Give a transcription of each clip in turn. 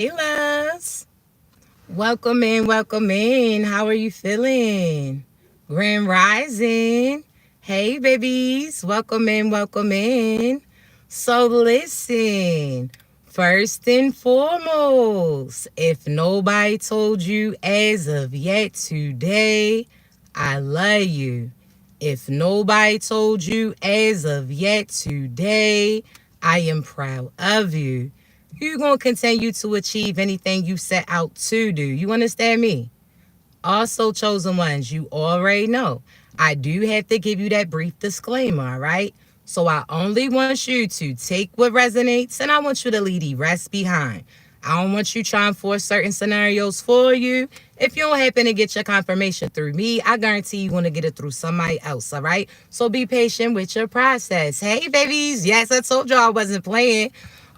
Hey, loves. Welcome in, welcome in. How are you feeling? Grand Rising. Hey, babies. Welcome in, welcome in. So, listen. First and foremost, if nobody told you as of yet today, I love you. If nobody told you as of yet today, I am proud of you. You're going to continue to achieve anything you set out to do. You understand me? Also, chosen ones, you already know. I do have to give you that brief disclaimer, all right? So I only want you to take what resonates and I want you to leave the rest behind. I don't want you trying to force certain scenarios for you. If you don't happen to get your confirmation through me, I guarantee you're going to get it through somebody else, all right? So be patient with your process. Hey, babies. Yes, I told you I wasn't playing.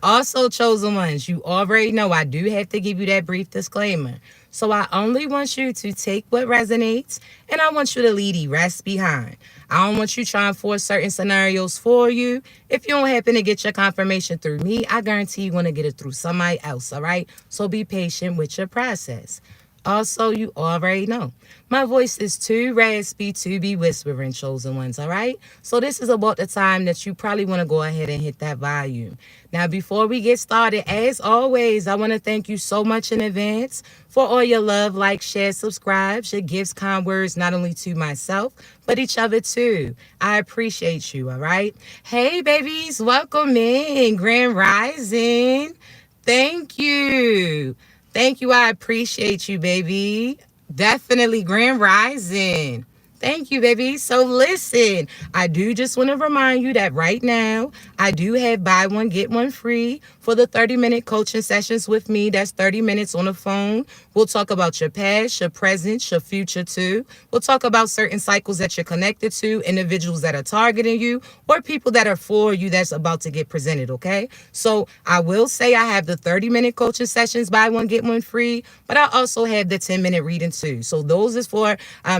Also, chosen ones, you already know I do have to give you that brief disclaimer. So I only want you to take what resonates and I want you to leave the rest behind. I don't want you trying to force certain scenarios for you. If you don't happen to get your confirmation through me, I guarantee you're going to get it through somebody else, all right? So be patient with your process. Also, you already know my voice is too raspy to be whispering, chosen ones, all right? So, this is about the time that you probably want to go ahead and hit that volume. Now, before we get started, as always, I want to thank you so much in advance for all your love, like, share, subscribes, your gifts, kind words, not only to myself, but each other too. I appreciate you, all right? Hey, babies, welcome in. Grand Rising. Thank you. Thank you. I appreciate you, baby. Definitely Grand Rising. Thank you, baby. So listen, I do just want to remind you that right now, I do have buy one, get one free for the 30-minute coaching sessions with me. That's 30 minutes on the phone. We'll talk about your past, your present, your future too. We'll talk about certain cycles that you're connected to, individuals that are targeting you, or people that are for you that's about to get presented, okay? So I will say I have the 30-minute coaching sessions, buy one, get one free, but I also have the 10-minute reading too. So those is for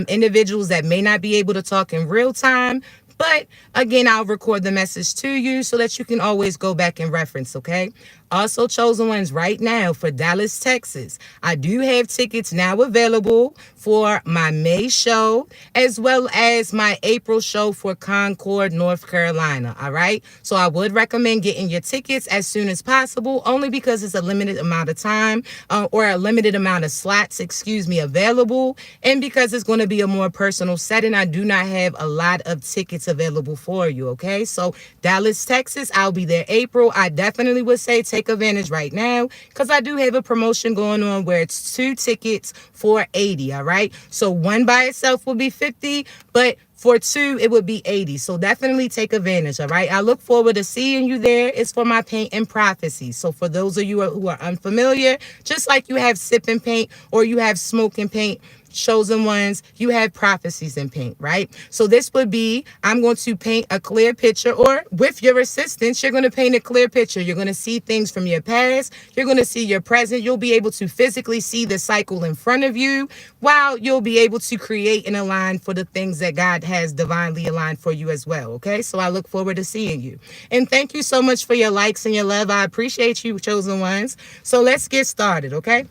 individuals that may not be able to talk in real time, but again, I'll record the message to you so that you can always go back and reference, okay? Also, chosen ones right now for Dallas, Texas. I do have tickets now available for my May show as well as my April show for Concord, North Carolina. All right. So I would recommend getting your tickets as soon as possible, only because it's a limited amount of time or a limited amount of slots, available. And because it's going to be a more personal setting, I do not have a lot of tickets available for you. Okay. So Dallas, Texas, I'll be there April. I definitely would say take advantage right now because I do have a promotion going on where it's 2 tickets for $80. All right. So one by itself will be $50, but for 2, it would be $80. So definitely take advantage. All right. I look forward to seeing you there. It's for my paint and prophecy. So for those of you who are unfamiliar, just like you have sip and paint or you have smoke and paint, chosen ones, you have prophecies in paint, right? So this would be, I'm going to paint a clear picture, or with your assistance, you're going to paint a clear picture. You're going to see things from your past. You're going to see your present. You'll be able to physically see the cycle in front of you, while you'll be able to create and align for the things that God has divinely aligned for you as well. Okay. So I look forward to seeing you. And thank you so much for your likes and your love. I appreciate you, chosen ones. So let's get started. Okay.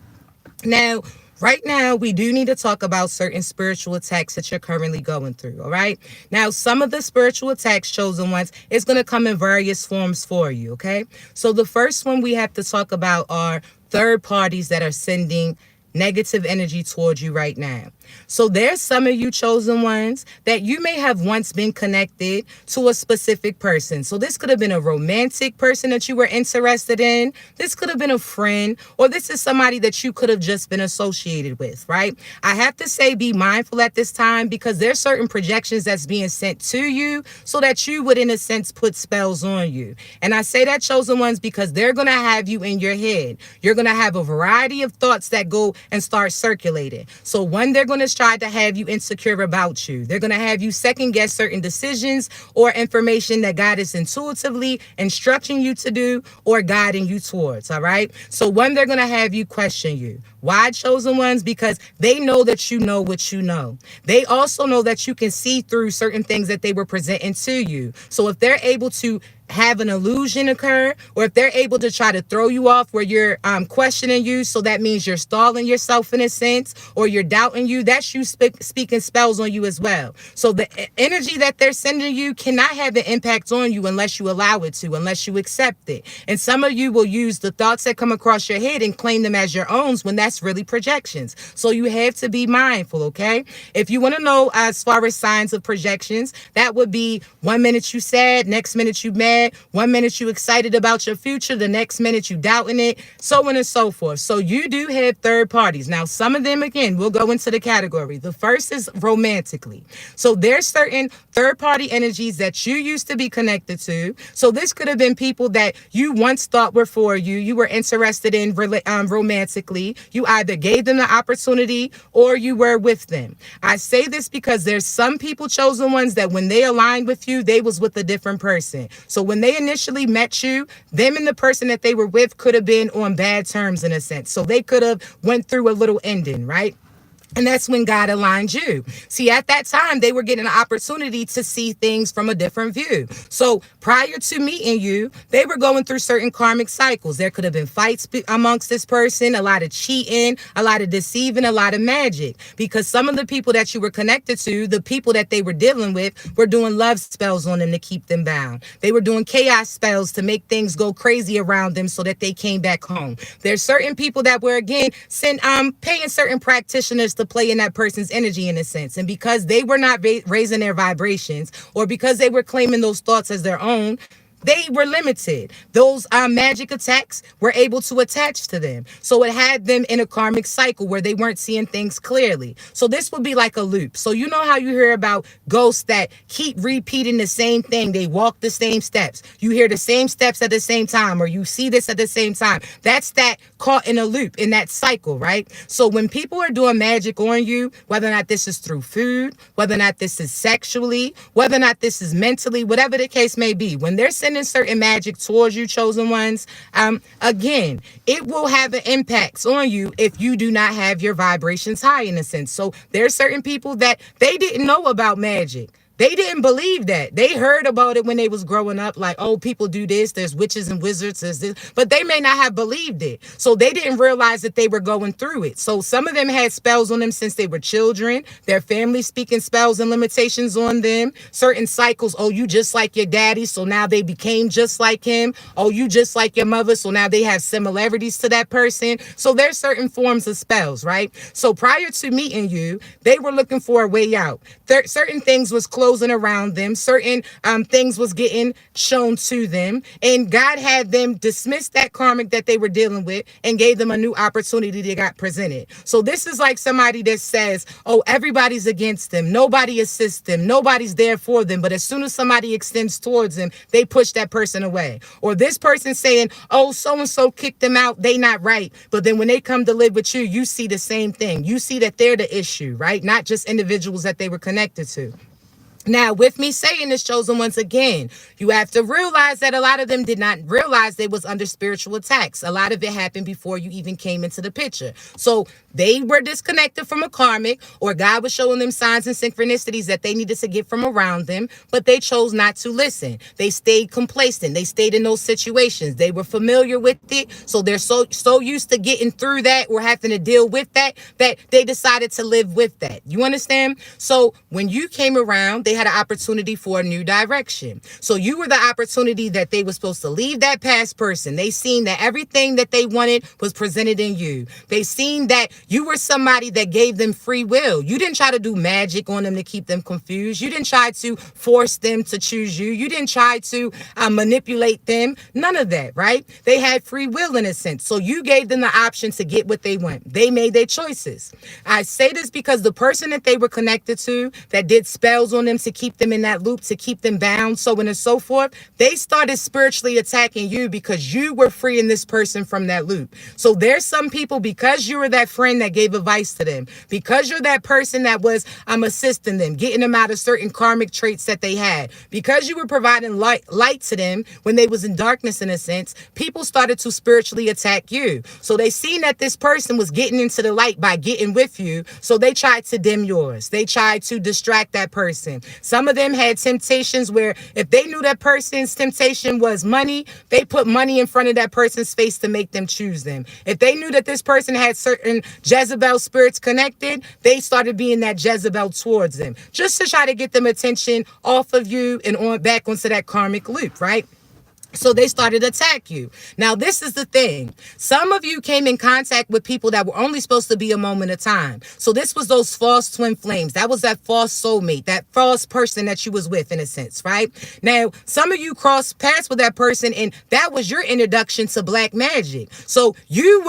Now, right now, we do need to talk about certain spiritual attacks that you're currently going through, all right? Now, some of the spiritual attacks, chosen ones, is going to come in various forms for you, okay? So the first one we have to talk about are third parties that are sending negative energy towards you right now. So there's some of you chosen ones that you may have once been connected to a specific person. So this could have been a romantic person that you were interested in. This could have been a friend, or this is somebody that you could have just been associated with, right? I have to say be mindful at this time because there's certain projections that's being sent to you so that you would, in a sense, put spells on you. And I say that, chosen ones, because they're going to have you in your head. You're going to have a variety of thoughts that go and start circulating. So one, they're going to try to have you insecure about you. They're going to have you second guess certain decisions or information that God is intuitively instructing you to do or guiding you towards. All right. So one, they're going to have you question you. Why, chosen ones? Because they know that you know what you know. They also know that you can see through certain things that they were presenting to you. So if they're able to have an illusion occur, or if they're able to try to throw you off where you're questioning you, so that means you're stalling yourself in a sense, or you're doubting you, that's you speaking spells on you as well. So the energy that they're sending you cannot have an impact on you unless you allow it to, unless you accept it. And some of you will use the thoughts that come across your head and claim them as your own when that's really projections. So you have to be mindful, okay? If you want to know as far as signs of projections, that would be 1 minute you sad, next minute you mad, 1 minute you excited about your future, the next minute you doubting it, so on and so forth. So you do have third parties. Now, some of them, again, we'll go into the category. The first is romantically. So there's certain third party energies that you used to be connected to. So this could have been people that you once thought were for you. You were interested in romantically. You either gave them the opportunity or you were with them. I say this because there's some people, chosen ones, that when they aligned with you, they was with a different person. So when they initially met you, them and the person that they were with could have been on bad terms in a sense. So they could have went through a little ending, right? And that's when God aligned you. See, at that time, they were getting an opportunity to see things from a different view. So prior to meeting you, they were going through certain karmic cycles. There could have been fights amongst this person, a lot of cheating, a lot of deceiving, a lot of magic. Because some of the people that you were connected to, the people that they were dealing with, were doing love spells on them to keep them bound. They were doing chaos spells to make things go crazy around them so that they came back home. There's certain people that were, again, paying certain practitioners to play in that person's energy in a sense. And because they were not raising their vibrations, or because they were claiming those thoughts as their own, they were limited. Those magic attacks were able to attach to them. So it had them in a karmic cycle where they weren't seeing things clearly. So this would be like a loop. So you know how you hear about ghosts that keep repeating the same thing. They walk the same steps. You hear the same steps at the same time, or you see this at the same time. That's that caught in a loop, in that cycle, right? So when people are doing magic on you, whether or not this is through food, whether or not this is sexually, whether or not this is mentally, whatever the case may be, when they're sending certain magic towards you, chosen ones, again, it will have an impact on you if you do not have your vibrations high in a sense. So there's certain people that they didn't know about magic. They didn't believe that. They heard about it when they was growing up, like, oh, people do this, there's witches and wizards, there's this, but they may not have believed it. So they didn't realize that they were going through it. So some of them had spells on them since they were children, their family speaking spells and limitations on them, certain cycles. Oh, you just like your daddy, so now they became just like him. Oh, you just like your mother, so now they have similarities to that person. So there's certain forms of spells, right? So prior to meeting you, they were looking for a way out. Certain things was closing around them, certain things was getting shown to them, and God had them dismiss that karmic that they were dealing with and gave them a new opportunity that got presented. So this is like somebody that says, oh, everybody's against them, nobody assists them, nobody's there for them, but as soon as somebody extends towards them, they push that person away. Or this person saying, oh, so-and-so kicked them out, they not right, but then when they come to live with you, you see the same thing. You see that they're the issue, right? Not just individuals that they were connected to. Now, with me saying this, chosen once again, you have to realize that a lot of them did not realize they was under spiritual attacks. A lot of it happened before you even came into the picture. So they were disconnected from a karmic, or God was showing them signs and synchronicities that they needed to get from around them, but they chose not to listen. They stayed complacent. They stayed in those situations. They were familiar with it. So they're so used to getting through that or having to deal with that they decided to live with that. You understand? So when you came around, they had an opportunity for a new direction. So you were the opportunity that they were supposed to leave that past person. They seen that everything that they wanted was presented in you. They seen that you were somebody that gave them free will. You didn't try to do magic on them to keep them confused. You didn't try to force them to choose you. You didn't try to manipulate them. None of that, right? They had free will in a sense. So you gave them the option to get what they want. They made their choices. I say this because the person that they were connected to that did spells on them to keep them in that loop, to keep them bound, so on and so forth, they started spiritually attacking you because you were freeing this person from that loop. So there's some people, because you were that friend that gave advice to them, because you're that person that was assisting them, getting them out of certain karmic traits that they had, because you were providing light to them when they was in darkness in a sense, people started to spiritually attack you. So they seen that this person was getting into the light by getting with you, so they tried to dim yours. They tried to distract that person. Some of them had temptations where if they knew that person's temptation was money, they put money in front of that person's face to make them choose them. If they knew that this person had certain Jezebel spirits connected, they started being that Jezebel towards them, just to try to get them attention off of you and on back onto that karmic loop, right? So they started to attack you. Now, this is the thing. Some of you came in contact with people that were only supposed to be a moment of time. So this was those false twin flames. That was that false soulmate, that false person that you was with, in a sense, right? Now, some of you crossed paths with that person, and that was your introduction to black magic. So you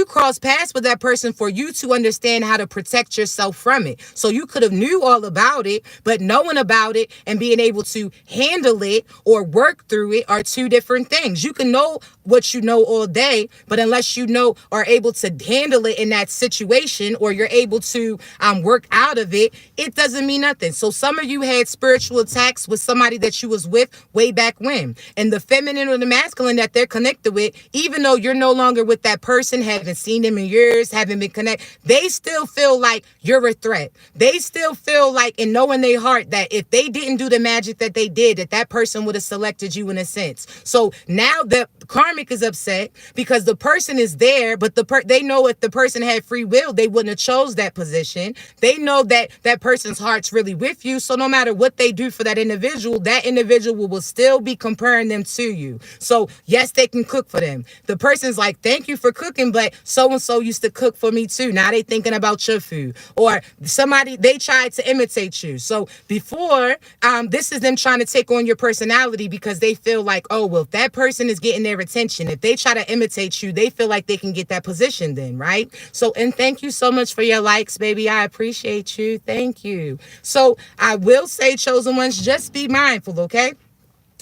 crossed paths with that person for you to understand how to protect yourself from it. So you could have knew all about it, but knowing about it and being able to handle it or work through it are two different things. You can know what you know all day, but unless you know or able to handle it in that situation, or you're able to work out of it, it doesn't mean nothing. So some of you had spiritual attacks with somebody that you was with way back when, and the feminine or the masculine that they're connected with, even though you're no longer with that person, haven't seen them in years, haven't been connected, they still feel like you're a threat. They still feel like, and know in their heart that if they didn't do the magic that they did, that person would have selected you, in a sense. So now the karmic is upset because the person is there, but they know if the person had free will, they wouldn't have chose that position. They know that that person's heart's really with you. So no matter what they do for that individual will still be comparing them to you. So yes, they can cook for them. The person's like, thank you for cooking, but so-and-so used to cook for me too. Now they thinking about your food. Or somebody, they tried to imitate you. So before, this is them trying to take on your personality because they feel like, oh, well, if that person is getting their attention, if they try to imitate you, they feel like they can get that position then, right? So, and thank you so much for your likes, baby. I appreciate you. Thank you. So I will say, chosen ones, just be mindful, okay?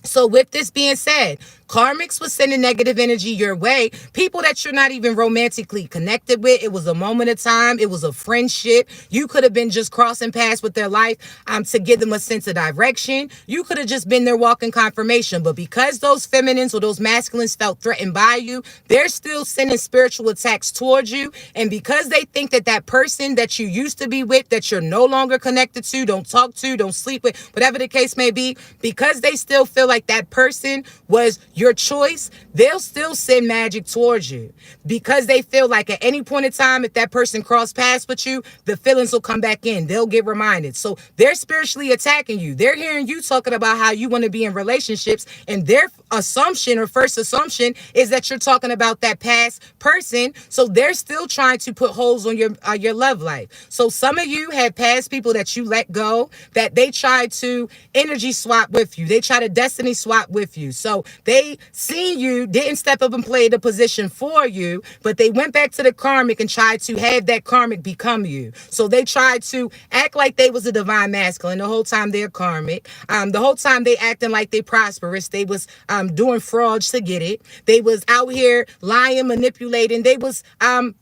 So with this being said, karmics was sending negative energy your way. People that you're not even romantically connected with. It was a moment of time. It was a friendship. You could have been just crossing paths with their life to give them a sense of direction. You could have just been their walking confirmation. But because those feminines or those masculines felt threatened by you, they're still sending spiritual attacks towards you. And because they think that that person that you used to be with, that you're no longer connected to, don't talk to, don't sleep with, whatever the case may be, because they still feel like that person was your choice, they'll still send magic towards you because they feel like at any point in time, if that person crossed paths with you, the feelings will come back in. They'll get reminded. So they're spiritually attacking you. They're hearing you talking about how you want to be in relationships, and their assumption or first assumption is that you're talking about that past person. So they're still trying to put holes on your love life. So some of you had past people that you let go, that they tried to energy swap with you. They try to destiny swap with you. So they seen you, didn't step up and play the position for you, but they went back to the karmic and tried to have that karmic become you. So they tried to act like they was a divine masculine the whole time they're karmic. The whole time they acting like they prosperous. They was doing frauds to get it. They was out here lying, manipulating. They was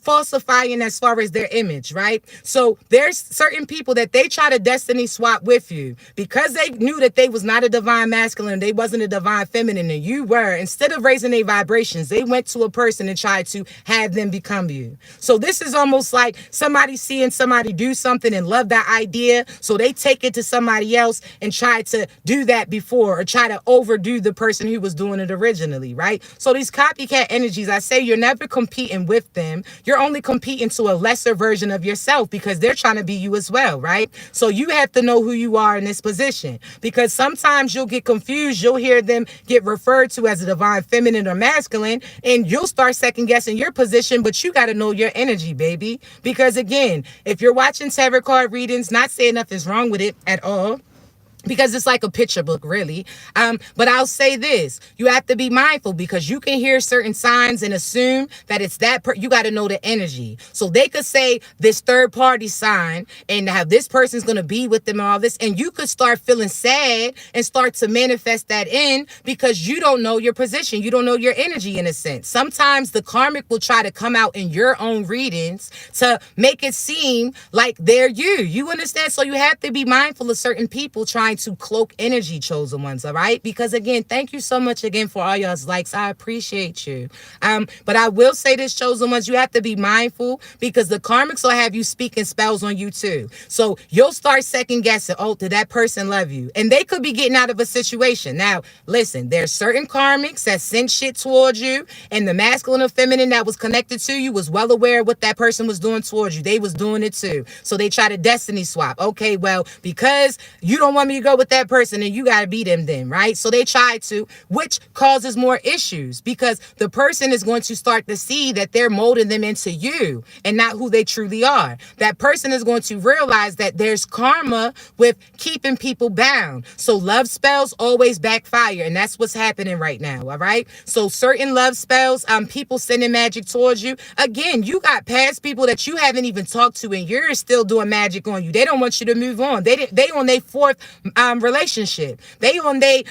falsifying as far as their image, right? So there's certain people that they try to destiny swap with you because they knew that they was not a divine masculine. They wasn't a divine feminine, and you were. Instead of raising their vibrations, they went to a person and tried to have them become you. So this is almost like somebody seeing somebody do something and love that idea, so they take it to somebody else and try to do that before, or try to overdo the person who was doing it originally, right? So these copycat energies, I say you're never competing with them. You're only competing to a lesser version of yourself because they're trying to be you as well, right? So you have to know who you are in this position, because sometimes you'll get confused. You'll hear them get referred to as a divine feminine or masculine, and you'll start second guessing your position, but you got to know your energy, baby. Because again, if you're watching tarot card readings, not saying nothing's wrong with it at all, because it's like a picture book, really. But I'll say this, you have to be mindful because you can hear certain signs and assume that it's that you got to know the energy. So they could say this third party sign and how this person's going to be with them and all this, and you could start feeling sad and start to manifest that in because you don't know your position. You don't know your energy, in a sense. Sometimes the karmic will try to come out in your own readings to make it seem like they're you. You understand? So you have to be mindful of certain people trying trying to cloak energy, chosen ones, all right? Because again, thank you so much again for all y'all's likes. I appreciate you. But I will say this, chosen ones, you have to be mindful because the karmics will have you speaking spells on you too. So you'll start second guessing, oh, did that person love you? And they could be getting out of a situation. Now, listen, there's certain karmics that send shit towards you, and the masculine or feminine that was connected to you was well aware of what that person was doing towards you. They was doing it too. So they try to destiny swap. Okay, well, because you don't want me to go with that person, then you got to be them then, right? So they try to, which causes more issues because the person is going to start to see that they're molding them into you and not who they truly are. That person is going to realize that there's karma with keeping people bound. So love spells always backfire, and that's what's happening right now, all right? So certain love spells, people sending magic towards you. Again, you got past people that you haven't even talked to, and you're still doing magic on you. They don't want you to move on. They on their fourth relationship. They on their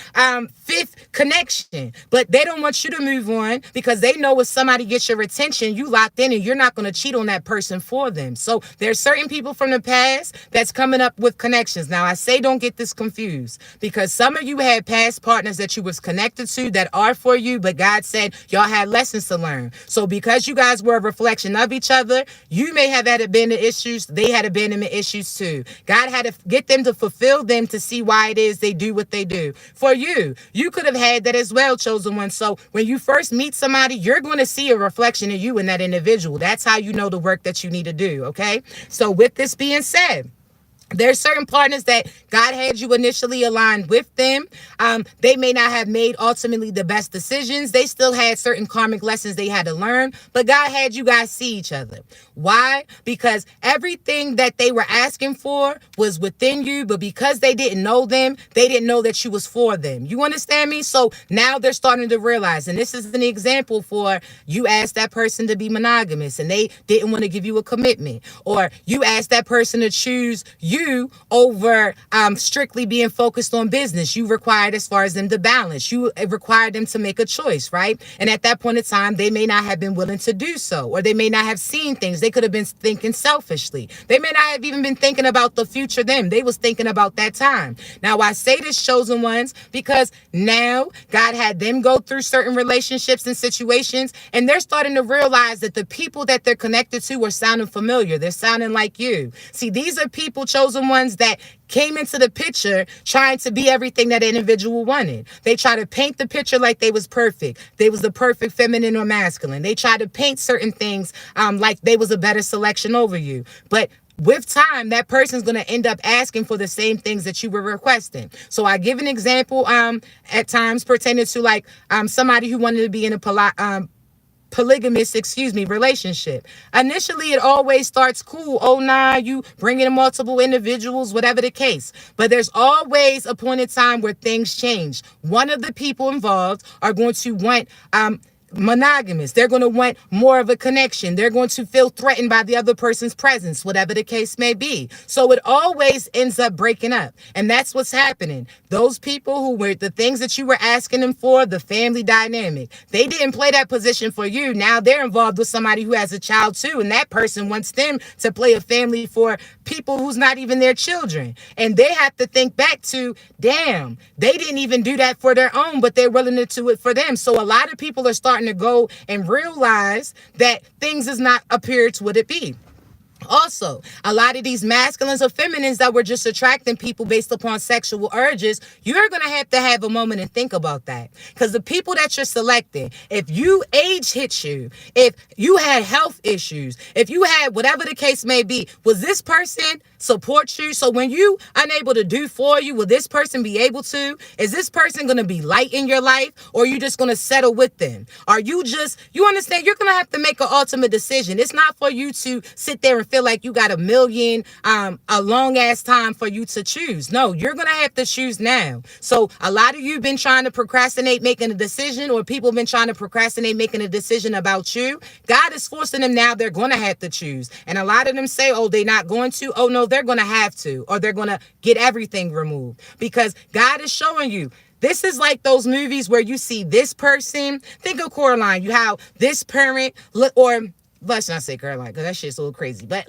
fifth connection, but they don't want you to move on because they know if somebody gets your attention, you locked in, and you're not going to cheat on that person for them. So there's certain people from the past that's coming up with connections. Now, I say don't get this confused because some of you had past partners that you was connected to that are for you, but God said y'all had lessons to learn. So because you guys were a reflection of each other, you may have had abandonment issues. They had abandonment issues too. God had to get them to fulfill them to see why it is they do what they do. For you, you could have had that as well, chosen one. So when you first meet somebody, you're going to see a reflection of you in that individual. That's how you know the work that you need to do, okay? So with this being said, there's certain partners that God had you initially aligned with them. They may not have made ultimately the best decisions. They still had certain karmic lessons they had to learn, but God had you guys see each other. Why? Because everything that they were asking for was within you, but because they didn't know them, they didn't know that you was for them. You understand me? So now they're starting to realize, and this is an example for you asked that person to be monogamous and they didn't want to give you a commitment, or you asked that person to choose you over strictly being focused on business. You required as far as them to balance. You required them to make a choice, right? And at that point in time, they may not have been willing to do so, or they may not have seen things. They could have been thinking selfishly. They may not have even been thinking about the future them. They was thinking about that time. Now, I say this, chosen ones, because now God had them go through certain relationships and situations, and they're starting to realize that the people that they're connected to are sounding familiar. They're sounding like you. See, these are people, chosen ones, that came into the picture trying to be everything that individual wanted. They try to paint the picture like they was perfect. They was the perfect feminine or masculine. They try to paint certain things like they was a better selection over you. But with time, that person's going to end up asking for the same things that you were requesting. So I give an example at times pertaining to like somebody who wanted to be in a polygamous, relationship. Initially, it always starts cool. Oh, nah, you bring in multiple individuals, whatever the case. But there's always a point in time where things change. One of the people involved are going to want monogamous. They're going to want more of a connection. They're going to feel threatened by the other person's presence, whatever the case may be. So it always ends up breaking up. And that's what's happening. Those people who were the things that you were asking them for, the family dynamic, they didn't play that position for you. Now they're involved with somebody who has a child too. And that person wants them to play a family for people who's not even their children. And they have to think back to, damn, they didn't even do that for their own, but they're willing to do it for them. So a lot of people are starting to go and realize that things is not appear to what it be. Also, a lot of these masculines or feminines that were just attracting people based upon sexual urges, you're going to have a moment and think about that. Because the people that you're selecting, if you age hit you, if you had health issues, if you had whatever the case may be, was this person support you? So when you unable to do for you, will this person be able to? Is this person going to be light in your life, or are you just going to settle with them? Are you just, you understand, you're going to have to make an ultimate decision. It's not for you to sit there and feel like you got a million, a long ass time for you to choose. No, you're going to have to choose now. So a lot of you been trying to procrastinate making a decision, or people have been trying to procrastinate making a decision about you. God is forcing them now. They're going to have to choose. And a lot of them say, oh, they're not going to. Oh, no, they're going to have to, or they're going to get everything removed, because God is showing you. This is like those movies where you see this person. Think of Coraline. You have this parent, or let's not say Caroline because that shit's a little crazy. But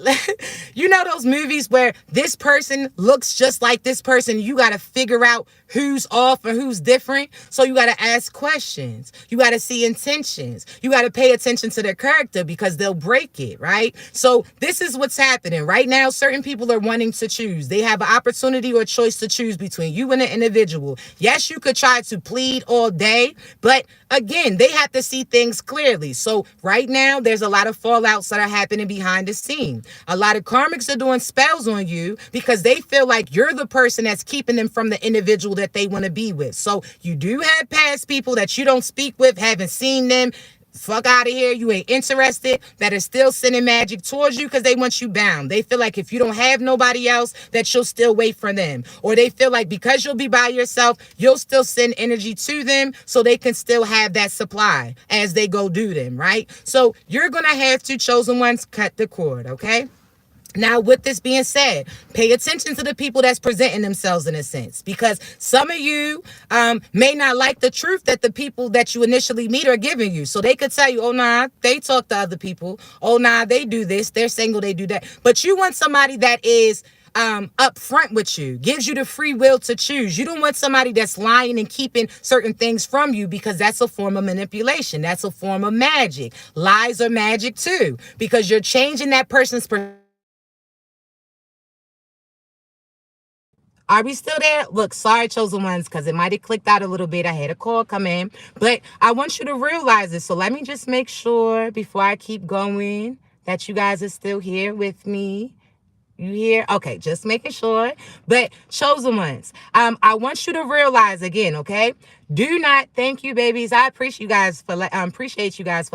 you know those movies where this person looks just like this person. You got to figure out who's off and who's different. So you got to ask questions. You got to see intentions. You got to pay attention to their character because they'll break it, right? So this is what's happening right now. Certain people are wanting to choose. They have an opportunity or a choice to choose between you and an individual. Yes, you could try to plead all day, but again, they have to see things clearly. So right now, there's a lot of fallouts that are happening behind the scene. A lot of karmics are doing spells on you because they feel like you're the person that's keeping them from the individual that they want to be with. So you do have past people that you don't speak with, haven't seen them. Fuck out of here. You ain't interested, that are still sending magic towards you because they want you bound. They feel like if you don't have nobody else, that you'll still wait for them. Or they feel like because you'll be by yourself, you'll still send energy to them so they can still have that supply as they go do them, right? So you're going to have to, chosen ones, cut the cord, okay? Now, with this being said, pay attention to the people that's presenting themselves in a sense, because some of you may not like the truth that the people that you initially meet are giving you. So they could tell you, oh, nah, they talk to other people. Oh, nah, they do this. They're single. They do that. But you want somebody that is up front with you, gives you the free will to choose. You don't want somebody that's lying and keeping certain things from you because that's a form of manipulation. That's a form of magic. Lies are magic too, because you're changing that person's perspective. Are we still there? Look, sorry, chosen ones, because it might have clicked out a little bit. I had a call come in, but I want you to realize this. So let me just make sure before I keep going that you guys are still here with me. You hear? Okay, just making sure. But chosen ones, I want you to realize again, okay? Do not, thank you, babies. I appreciate you guys for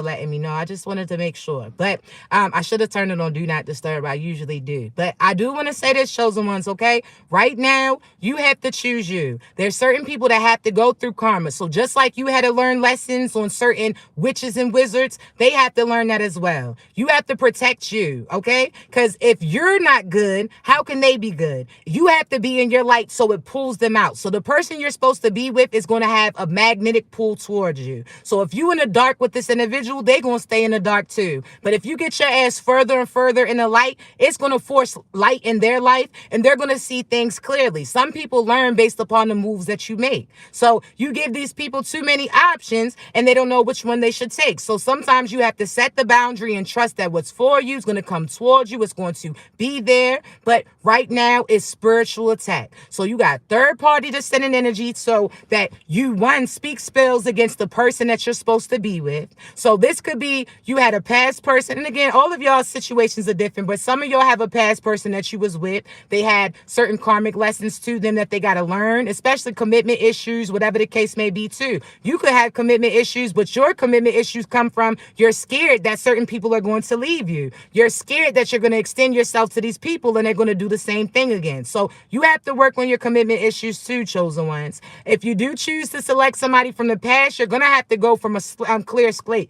letting me know. I just wanted to make sure. But I should have turned it on do not disturb. I usually do. But I do want to say this, chosen ones, okay? Right now, you have to choose you. There's certain people that have to go through karma. So just like you had to learn lessons on certain witches and wizards, they have to learn that as well. You have to protect you, okay? Because if you're not good, how can they be good? You have to be in your light so it pulls them out. So the person you're supposed to be with is going to have a magnetic pull towards you. So if you in the dark with this individual, they're going to stay in the dark too. But if you get your ass further and further in the light, it's going to force light in their life and they're going to see things clearly. Some people learn based upon the moves that you make. So you give these people too many options and they don't know which one they should take. So sometimes you have to set the boundary and trust that what's for you is going to come towards you. It's going to be there. But right now it's spiritual attack. So you got third party descending energy so that you one speak spells against the person that you're supposed to be with. So this could be you had a past person. And again, all of y'all's situations are different, but some of y'all have a past person that you was with. They had certain karmic lessons to them that they got to learn, especially commitment issues, whatever the case may be too. You could have commitment issues, but your commitment issues come from you're scared that certain people are going to leave you. You're scared that you're going to extend yourself to these people and they're going to do the same thing again. So you have to work on your commitment issues too, chosen ones. If you do choose to select somebody from the past, you're going to have to go from a clear slate.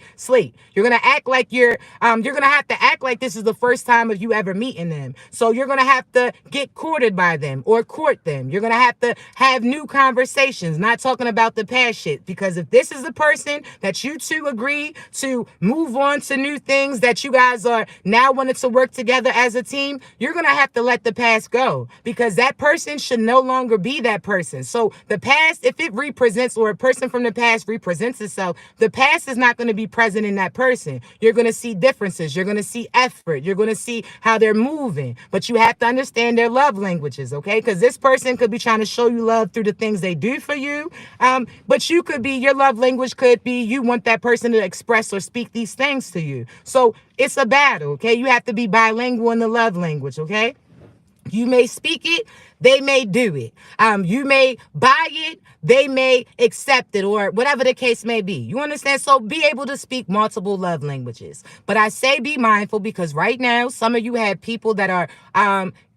You're going to act like you're going to have to act like this is the first time of you ever meeting them. So you're going to have to get courted by them or court them. You're going to have new conversations, not talking about the past shit. Because if this is the person that you two agree to move on to new things, that you guys are now wanting to work together as a team, you're going to have to let the past go because that person should no longer be that person. So the past, if it represents or a person from the past represents itself, the past is not going to be present in that person. You're going to see differences. You're going to see effort. You're going to see how they're moving. But you have to understand their love languages, okay? Because this person could be trying to show you love through the things they do for you. But you could be, your love language could be you want that person to express or speak these things to you. So it's a battle, okay? You have to be bilingual in the love language, okay? You may speak it, they may do it. You may buy it, they may accept it, or whatever the case may be. You understand? So be able to speak multiple love languages. But I say be mindful because right now, some of you have people that are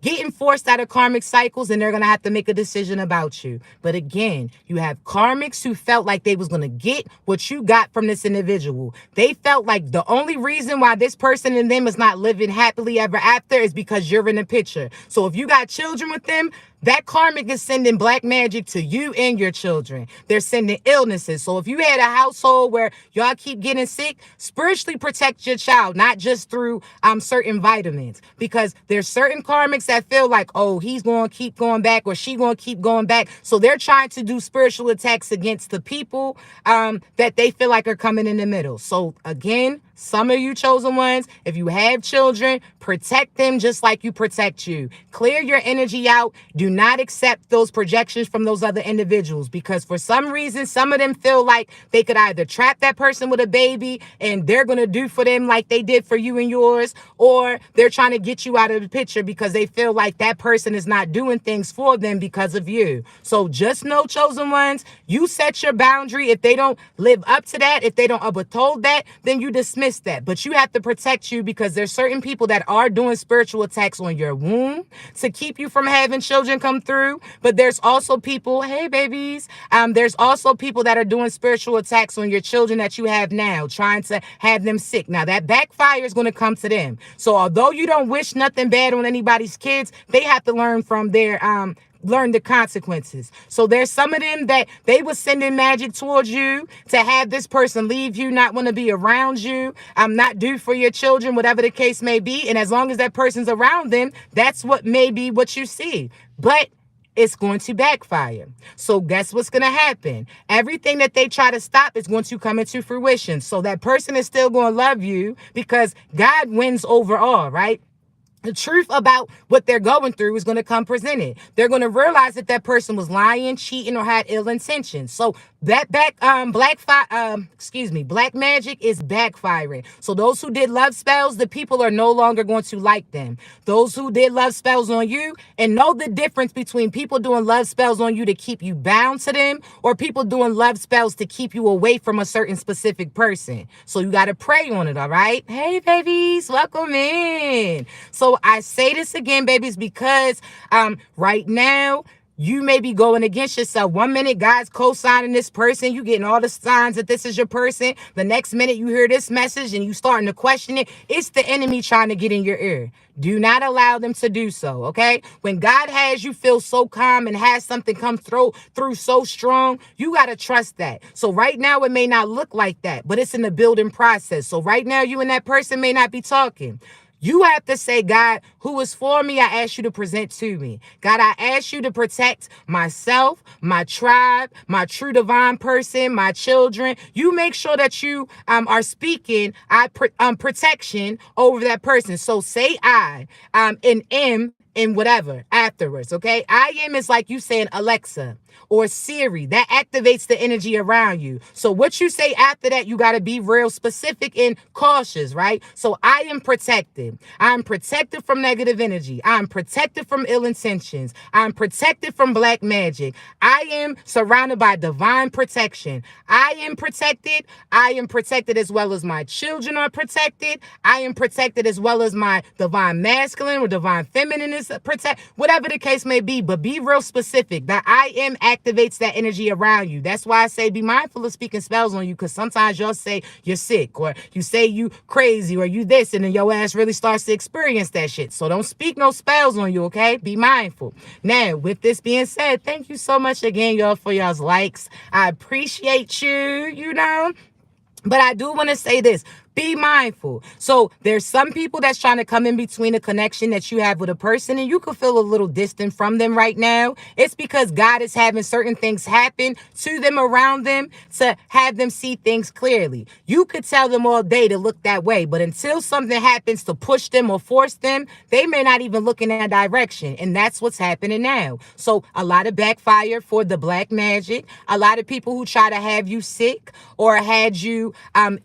getting forced out of karmic cycles and they're going to have to make a decision about you. But again, you have karmics who felt like they was going to get what you got from this individual. They felt like the only reason why this person and them is not living happily ever after is because you're in the picture. So if you got children with them, that karmic is sending black magic to you and your children. They're sending illnesses. So if you had a household where y'all keep getting sick, spiritually protect your child, not just through certain vitamins, because there's certain karmics that feel like, oh, he's going to keep going back or she going to keep going back. So they're trying to do spiritual attacks against the people that they feel like are coming in the middle. So again, some of you chosen ones, if you have children, protect them just like you protect you. Clear your energy out. Do not accept those projections from those other individuals, because for some reason, some of them feel like they could either trap that person with a baby and they're going to do for them like they did for you and yours, or they're trying to get you out of the picture because they feel like that person is not doing things for them because of you. So just know, chosen ones, you set your boundary. If they don't live up to that, if they don't uphold that, then you dismiss that. But you have to protect you, because there's certain people that are doing spiritual attacks on your womb to keep you from having children come through. But there's also people, hey babies, there's also people that are doing spiritual attacks on your children that you have now, trying to have them sick. Now that backfire is going to come to them. So although you don't wish nothing bad on anybody's kids, they have to learn from their learn the consequences. So there's some of them that they were sending magic towards you to have this person leave you, not want to be around you, not do for your children, whatever the case may be. And as long as that person's around them, that's what may be what you see. But it's going to backfire. So guess what's going to happen? Everything that they try to stop is going to come into fruition. So that person is still going to love you, because God wins overall, right? The truth about what they're going through is going to come presented. They're going to realize that that person was lying, cheating, or had ill intentions. So that black magic is backfiring. So those who did love spells, the people are no longer going to like them. Those who did love spells on you, and know the difference between people doing love spells on you to keep you bound to them, or people doing love spells to keep you away from a certain specific person. So you got to pray on it, all right? Hey, babies, welcome in. So I say this again, babies, because right now, you may be going against yourself. 1 minute, God's co-signing this person. You getting all the signs that this is your person. The next minute, you hear this message and you starting to question it. It's the enemy trying to get in your ear. Do not allow them to do so, okay? When God has you feel so calm and has something come through so strong, you got to trust that. So right now, it may not look like that, but it's in the building process. So right now, you and that person may not be talking. You have to say, God, who is for me, I ask you to present to me. God, I ask you to protect myself, my tribe, my true divine person, my children. You make sure that you are speaking protection over that person. So say I, and M, and whatever afterwards, okay? I am is like you saying Alexa or Siri. That activates the energy around you. So what you say after that, you got to be real specific and cautious, right? So I am protected. I'm protected from negative energy. I'm protected from ill intentions. I'm protected from black magic. I am surrounded by divine protection. I am protected. I am protected as well as my children are protected. I am protected as well as my divine masculine or divine feminine is protect, whatever the case may be, but be real specific. That I am activates that energy around you. That's why I say be mindful of speaking spells on you, because sometimes you'll say you're sick, or you say you crazy, or you this, and then your ass really starts to experience that shit. So don't speak no spells on you, okay? Be mindful. Now, with this being said, thank you so much again, y'all, for y'all's likes. I appreciate you, But I do want to say this. Be mindful. So there's some people that's trying to come in between a connection that you have with a person, and you could feel a little distant from them right now. It's because God is having certain things happen to them, around them, to have them see things clearly. You could tell them all day to look that way, but until something happens to push them or force them, they may not even look in that direction. And that's what's happening now. So a lot of backfire for the black magic. A lot of people who try to have you sick or had you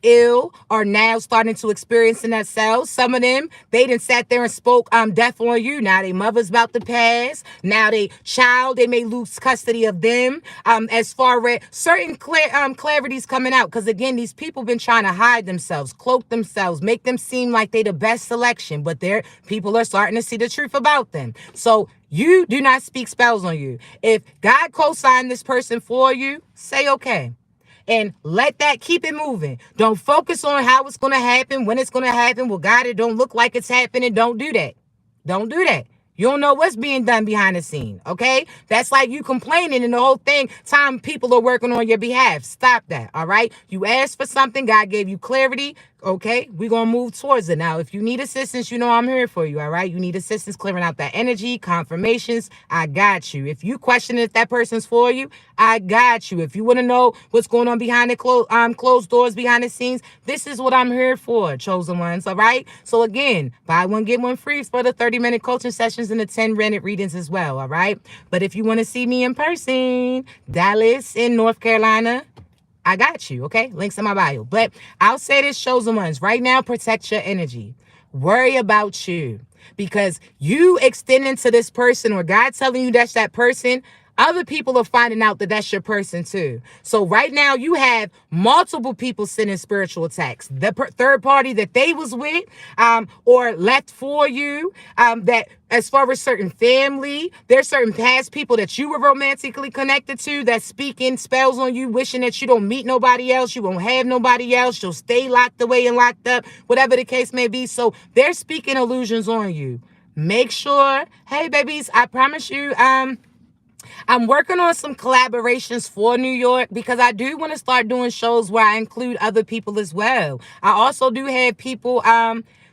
ill are now starting to experience in themselves. Some of them, they done sat there and spoke death on you. Now they mother's about to pass. Now they child, they may lose custody of them. As far as certain clarities coming out, because again, these people been trying to hide themselves, cloak themselves, make them seem like they the best selection, but people are starting to see the truth about them. So you do not speak spells on you. If God co-signed this person for you, say okay. And let that keep it moving. Don't focus on how it's going to happen, when it's going to happen. Well, God, it don't look like it's happening. Don't do that. Don't do that. You don't know what's being done behind the scene, okay? That's like you complaining and the whole thing, time people are working on your behalf. Stop that, all right? You asked for something, God gave you clarity, okay? We're going to move towards it. Now, if you need assistance, you know I'm here for you, all right? You need assistance clearing out that energy, confirmations, I got you. If you question if that person's for you, I got you. If you want to know what's going on behind the closed doors, behind the scenes, this is what I'm here for, chosen ones, all right? So again, buy one, get one free for the 30-minute coaching sessions and the 10-minute readings as well, all right? But if you want to see me in person, Dallas in North Carolina, I got you, okay? Links in my bio. But I'll say this, chosen ones, right now, protect your energy. Worry about you. Because you extending to this person or God telling you that's that person, other people are finding out that that's your person too. So right now you have multiple people sending spiritual attacks. The third party that they was with or left for you, that as far as certain family, there's certain past people that you were romantically connected to that's speaking spells on you, wishing that you don't meet nobody else, you won't have nobody else, you'll stay locked away and locked up, whatever the case may be. So they're speaking illusions on you. Make sure, hey babies, I promise you, I'm working on some collaborations for New York because I do want to start doing shows where I include other people as well. I also do have people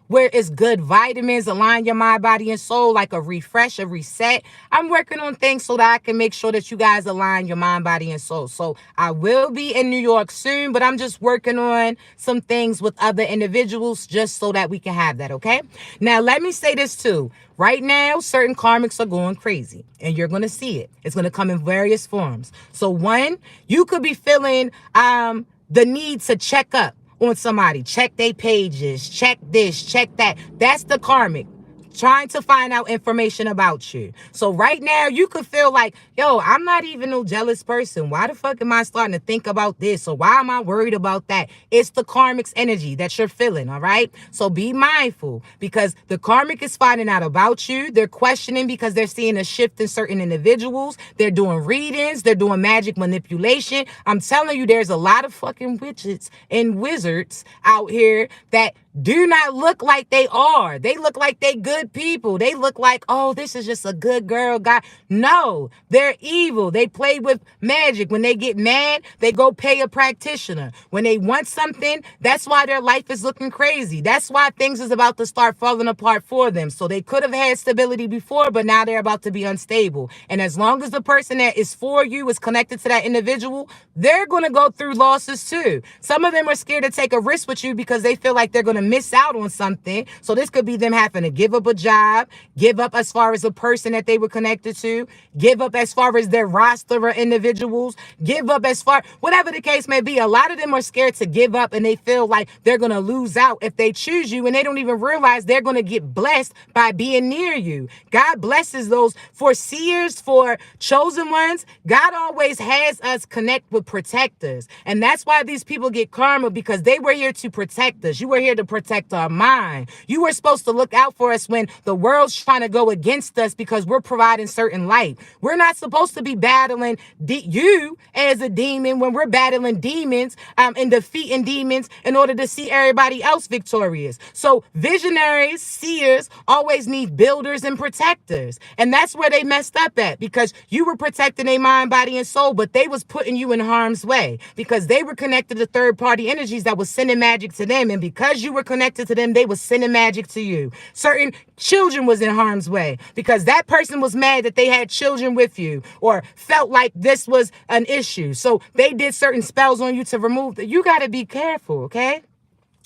where it's good vitamins, align your mind, body, and soul, like a refresh, a reset. I'm working on things so that I can make sure that you guys align your mind, body, and soul. So I will be in New York soon, but I'm just working on some things with other individuals just so that we can have that, okay? Now, let me say this too. Right now, certain karmics are going crazy, and you're going to see it. It's going to come in various forms. So one, you could be feeling the need to check up on somebody, check their pages, check this, check that. That's the karmic trying to find out information about you. So right now you could feel like, yo, I'm not even no jealous person. Why the fuck am I starting to think about this? Or why am I worried about that? It's the karmic's energy that you're feeling, all right? So be mindful because the karmic is finding out about you. They're questioning because they're seeing a shift in certain individuals. They're doing readings. They're doing magic manipulation. I'm telling you, there's a lot of fucking witches and wizards out here that do not look like they are. They look like they good people. They look like, oh, this is just a good girl guy. No, they're evil. They play with magic. When they get mad, they go pay a practitioner. When they want something, that's why their life is looking crazy. That's why things is about to start falling apart for them. So they could have had stability before, but now they're about to be unstable. And as long as the person that is for you is connected to that individual, they're going to go through losses too. Some of them are scared to take a risk with you because they feel like they're going to miss out on something. So this could be them having to give up a job, give up as far as a person that they were connected to, give up as far as their roster of individuals, give up as far, whatever the case may be. A lot of them are scared to give up and they feel like they're going to lose out if they choose you and they don't even realize they're going to get blessed by being near you. God blesses those for seers, for chosen ones. God always has us connect with protectors. And that's why these people get karma, because they were here to protect us. You were here to protect our mind. You were supposed to look out for us when the world's trying to go against us because we're providing certain light. We're not supposed to be battling you as a demon when we're battling demons and defeating demons in order to see everybody else victorious. So visionaries, seers always need builders and protectors. And that's where they messed up at, because you were protecting their mind, body, and soul, but they was putting you in harm's way because they were connected to third-party energies that was sending magic to them. And because you were connected to them, they was sending magic to you. Certain children was in harm's way because that person was mad that they had children with you or felt like this was an issue. So they did certain spells on you to remove that. You got to be careful, okay?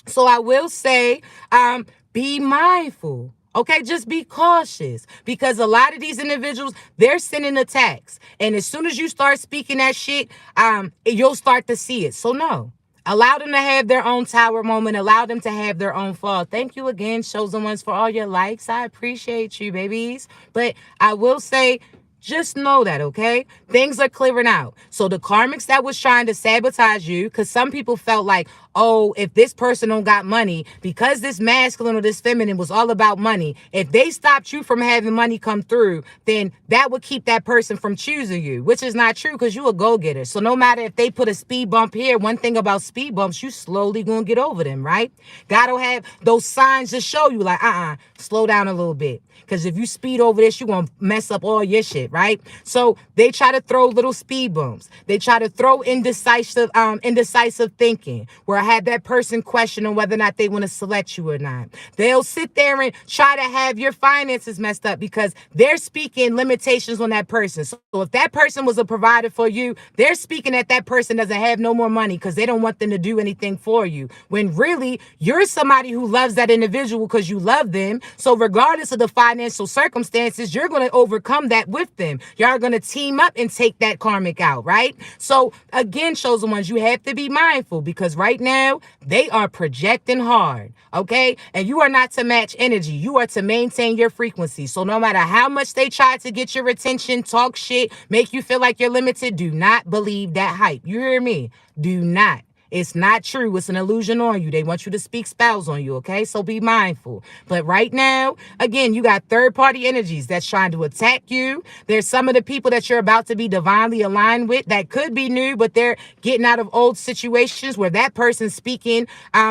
So I will say, be mindful. Okay, just be cautious because a lot of these individuals, they're sending attacks. And as soon as you start speaking that shit, you'll start to see it. So no, allow them to have their own tower moment. Allow them to have their own fall. Thank you again, chosen ones, for all your likes. I appreciate you, babies. But I will say, just know that, okay? Things are clearing out. So the karmics that was trying to sabotage you, because some people felt like, oh, if this person don't got money, because this masculine or this feminine was all about money, if they stopped you from having money come through, then that would keep that person from choosing you, which is not true because you a go-getter. So no matter if they put a speed bump here, one thing about speed bumps, you slowly gonna get over them, right? God will have those signs to show you like, slow down a little bit. Because if you speed over this, you're going to mess up all your shit, right? So they try to throw little speed bumps. They try to throw indecisive thinking, where I had that person questioning whether or not they want to select you or not. They'll sit there and try to have your finances messed up because they're speaking limitations on that person. So if that person was a provider for you, they're speaking that that person doesn't have no more money because they don't want them to do anything for you. When really, you're somebody who loves that individual because you love them. So regardless of the financial circumstances, you're going to overcome that with them. Y'all are going to team up and take that karmic out, right? So again, chosen ones, you have to be mindful because right now they are projecting hard, okay? And you are not to match energy. You are to maintain your frequency. So no matter how much they try to get your attention, talk shit, make you feel like you're limited, do not believe that hype. You hear me? Do not. It's not true. It's an illusion on you. They want you to speak spells on you, okay? So be mindful. But right now, again, you got third-party energies that's trying to attack you. There's some of the people that you're about to be divinely aligned with that could be new, but they're getting out of old situations where that person's speaking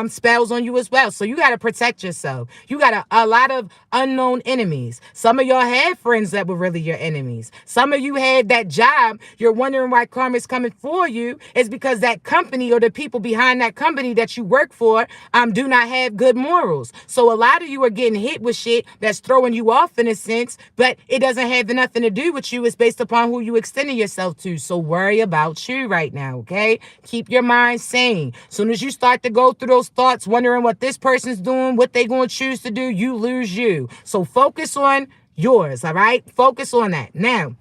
spells on you as well. So you got to protect yourself. You got a lot of unknown enemies. Some of y'all had friends that were really your enemies. Some of you had that job. You're wondering why karma's coming for you. It's because that company or the people behind that company that you work for do not have good morals. So a lot of you are getting hit with shit that's throwing you off in a sense, but it doesn't have nothing to do with you. It's based upon who you extending yourself to. So worry about you right now, okay? Keep your mind sane. Soon as you start to go through those thoughts, wondering what this person's doing, what they going to choose to do, you lose you. So focus on yours, all right? Focus on that. Now,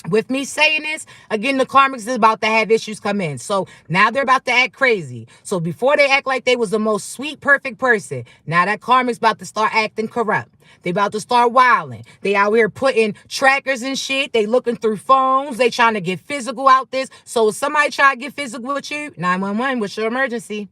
with me saying this, again, the karmics is about to have issues come in. So now they're about to act crazy. So before they act like they was the most sweet, perfect person, now that karmic's about to start acting corrupt. They about to start wilding. They out here putting trackers and shit. They looking through phones. They trying to get physical out this. So if somebody try to get physical with you, 911, what's your emergency?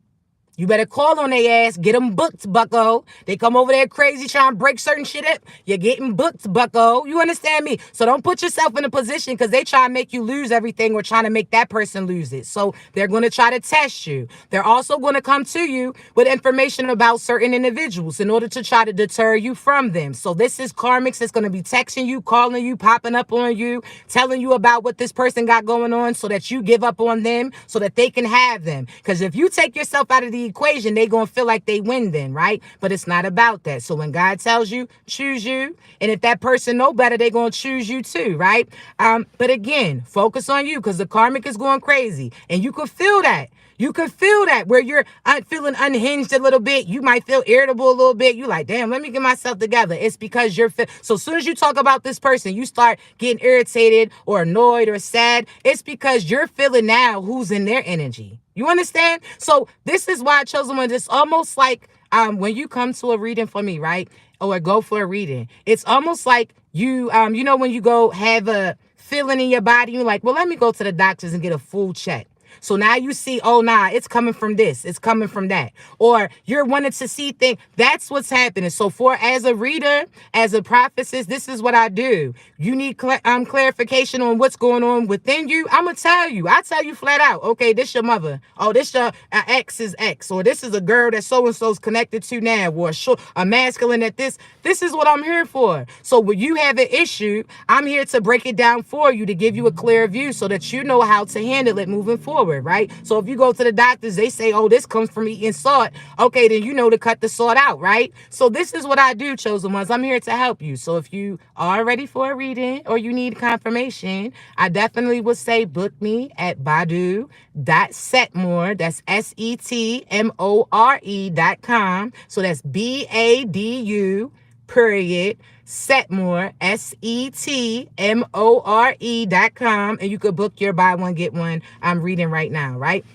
You better call on their ass. Get them booked, bucko. They come over there crazy trying to break certain shit up. You're getting booked, bucko. You understand me? So don't put yourself in a position because they try to make you lose everything or trying to make that person lose it. So they're going to try to test you. They're also going to come to you with information about certain individuals in order to try to deter you from them. So this is karmics that's going to be texting you, calling you, popping up on you, telling you about what this person got going on so that you give up on them so that they can have them. Because if you take yourself out of the equation, they gonna feel like they win then, right? But it's not about that. So when God tells you, choose you, and if that person know better, they gonna choose you too, right? But again, focus on you because the karmic is going crazy, and you could feel that. You could feel that where you're feeling unhinged a little bit. You might feel irritable a little bit. You like, damn, let me get myself together. It's because you're so as soon as you talk about this person, you start getting irritated or annoyed or sad. It's because you're feeling now who's in their energy. You understand? So this is why I chose one. It's almost like when you come to a reading for me, right? Or go for a reading. It's almost like you, you know, when you go have a feeling in your body, you're like, well, let me go to the doctors and get a full check. So now you see, oh, nah, it's coming from this. It's coming from that. Or you're wanting to see things. That's what's happening. So as a reader, as a prophetess, this is what I do. You need clarification on what's going on within you. I'm going to tell you. I tell you flat out, okay, this your mother. Oh, this your ex is ex. Or this is a girl that so-and-so's connected to now. Or a masculine at this. This is what I'm here for. So when you have an issue, I'm here to break it down for you to give you a clear view so that you know how to handle it moving forward. Right? So if you go to the doctors, they say, oh, this comes from eating salt. Okay, then you know to cut the salt out, right? So this is what I do, chosen ones. I'm here to help you. So if you are ready for a reading or you need confirmation, I definitely would say book me at badu.setmore. That's SETMORE.com. So that's BADU period Setmore, SETMORE.com, and you could book your buy one, get one. I'm reading right now, right?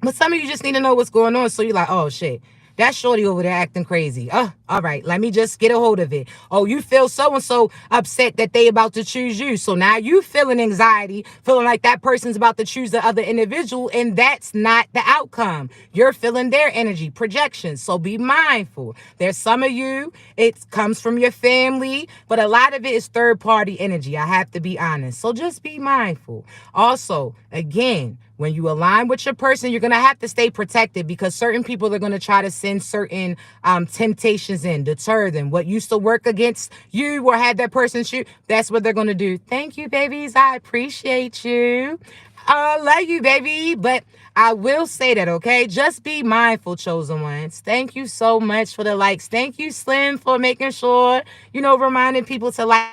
But some of you just need to know what's going on. So you're like, oh shit, that shorty over there acting crazy. All right, let me just get a hold of it. Oh, you feel so-and-so upset that they about to choose you. So now you feeling anxiety, feeling like that person's about to choose the other individual, and that's not the outcome. You're feeling their energy, projections. So be mindful. There's some of you, it comes from your family, but a lot of it is third-party energy. I have to be honest. So just be mindful. Also, again, when you align with your person, you're going to have to stay protected because certain people are going to try to send certain temptations in, deter them. What used to work against you or had that person shoot, that's what they're going to do. Thank you, babies. I appreciate you. I love you, baby. But I will say that, okay? Just be mindful, chosen ones. Thank you so much for the likes. Thank you, Slim, for making sure, reminding people to like.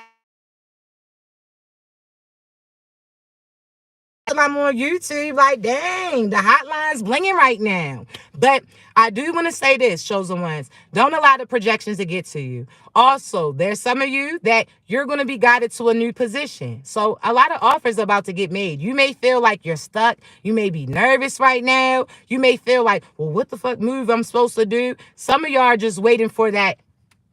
I'm on YouTube, like, dang, the hotline's blinging right now. But I do want to say this, chosen ones, don't allow the projections to get to you. Also, there's some of you that you're going to be guided to a new position. So a lot of offers are about to get made. You may feel like you're stuck. You may be nervous right now. You may feel like, well, what the fuck move I'm supposed to do? Some of y'all are just waiting for that.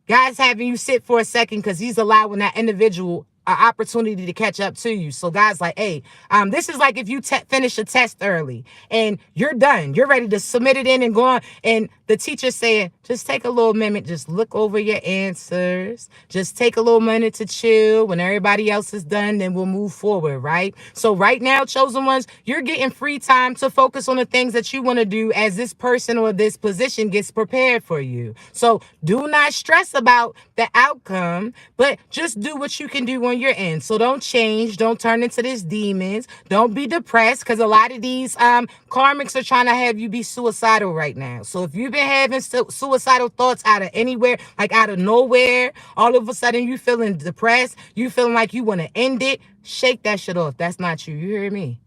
God's having you sit for a second because he's allowing that individual an opportunity to catch up to you. So God's like, hey, this is like if you finish a test early and you're done. You're ready to submit it in and go on. And the teacher's saying, just take a little minute. Just look over your answers. Just take a little minute to chill. When everybody else is done, then we'll move forward, right? So right now, chosen ones, you're getting free time to focus on the things that you want to do as this person or this position gets prepared for you. So do not stress about the outcome, but just do what you can do on your end. So don't change. Don't turn into these demons. Don't be depressed because a lot of these karmics are trying to have you be suicidal right now. So if you've been having suicidal thoughts out of anywhere, like out of nowhere, all of a sudden you feeling depressed, you feeling like you want to end it, shake that shit off. That's not you. You hear me?